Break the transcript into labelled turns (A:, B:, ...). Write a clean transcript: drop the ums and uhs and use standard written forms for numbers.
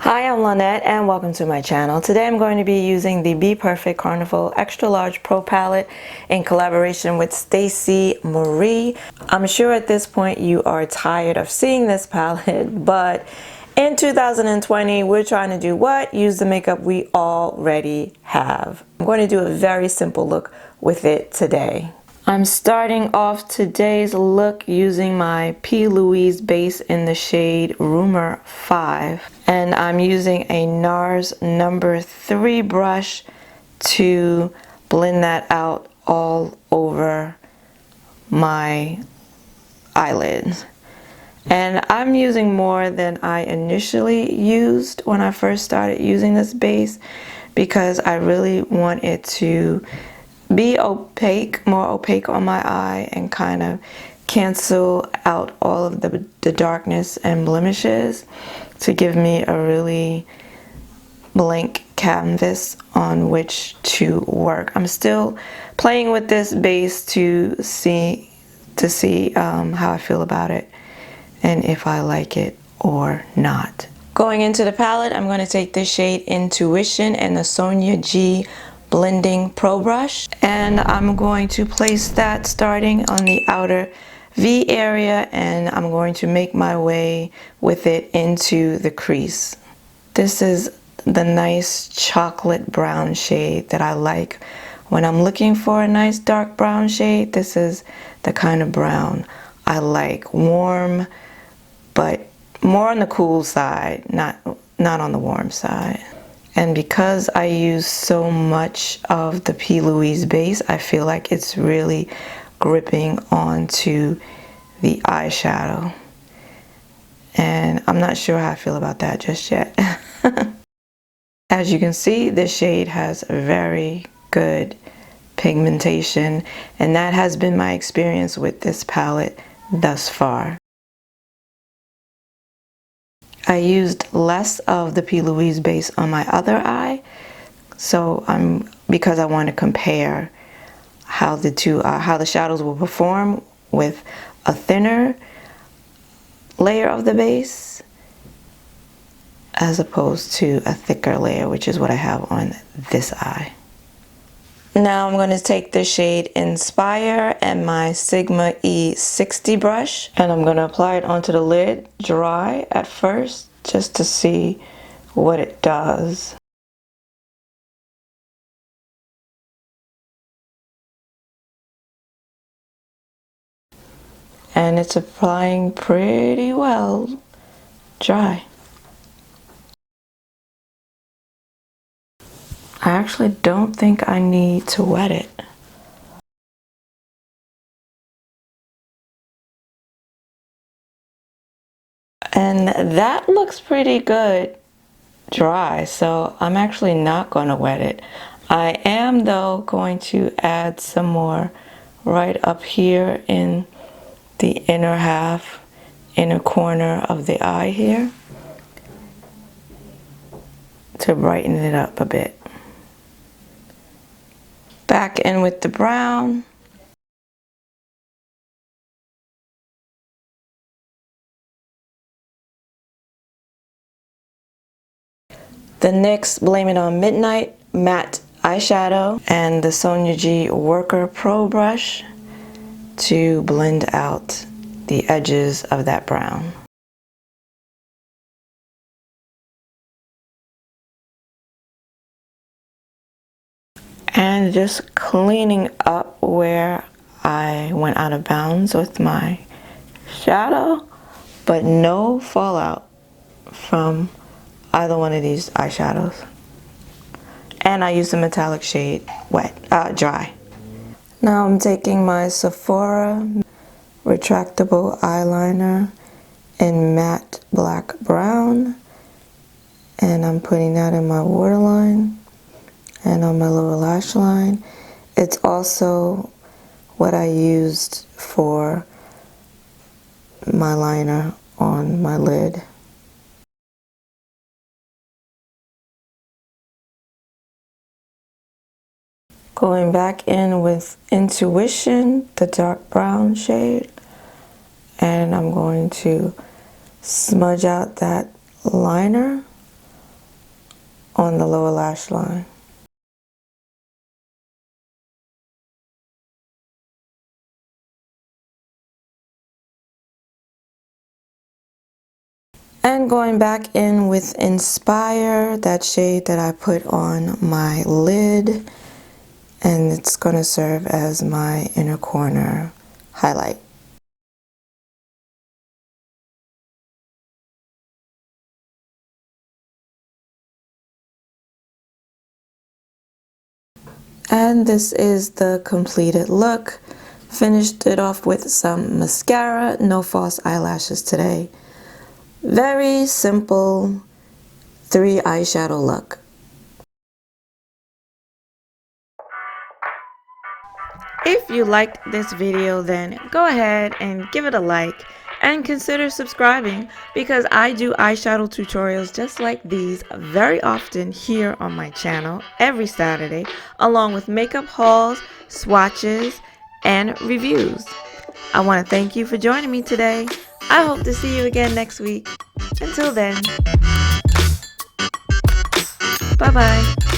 A: Hi, I'm Lynette and welcome to my channel. Today I'm going to be using the BPerfect Carnival Extra Large Pro Palette in collaboration with Stacey Marie. I'm sure at this point you are tired of seeing this palette, but in 2020 we're trying to do what? Use the makeup we already have. I'm going to do a very simple look with it today. I'm starting off today's look using my Louise base in the shade Rumour 5. And I'm using a NARS number 3 brush to blend that out all over my eyelids. And I'm using more than I initially used when I first started using this base because I really want it to be opaque, more opaque on my eye and kind of cancel out all of the darkness and blemishes to give me a really blank canvas on which to work. I'm still playing with this base to see how I feel about it and if I like it or not. Going into the palette, I'm going to take this shade Intuition and the Sonia G Blending Pro Brush, and I'm going to place that starting on the outer V area, and I'm going to make my way with it into the crease. This is the nice chocolate brown shade that I like. When I'm looking for a nice dark brown shade, this is the kind of brown I like. Warm, but more on the cool side, not on the warm side. And because I use so much of the P. Louise base, I feel like it's really gripping onto the eyeshadow. And I'm not sure how I feel about that just yet. As you can see, this shade has very good pigmentation, and that has been my experience with this palette thus far. I used less of the P. Louise base on my other eye, so because I want to compare how the shadows will perform with a thinner layer of the base as opposed to a thicker layer, which is what I have on this eye. Now I'm going to take the shade Inspire and my Sigma E60 brush, and I'm going to apply it onto the lid dry at first just to see what it does. And it's applying pretty well dry. I actually don't think I need to wet it. And that looks pretty good dry, so I'm actually not going to wet it. I am though going to add some more right up here in the inner corner of the eye here to brighten it up a bit. Back in with the brown. The NYX Blame It On Midnight matte eyeshadow and the Sonia G Worker Pro brush to blend out the edges of that brown. And just cleaning up where I went out of bounds with my shadow, but no fallout from either one of these eyeshadows. And I used the metallic shade dry. Now I'm taking my Sephora retractable eyeliner in matte black brown, and I'm putting that in my waterline and on my lower lash line. It's also what I used for my liner on my lid. Going back in with Intuition, the dark brown shade, and I'm going to smudge out that liner on the lower lash line. And going back in with Inspire, that shade that I put on my lid, and it's going to serve as my inner corner highlight. And this is the completed look. Finished it off with some mascara, no false eyelashes today. Very simple 3 eyeshadow look. If you liked this video, then go ahead and give it a like and consider subscribing, because I do eyeshadow tutorials just like these very often here on my channel every Saturday, along with makeup hauls, swatches, and reviews. I want to thank you for joining me today. I hope to see you again next week. Until then, bye bye.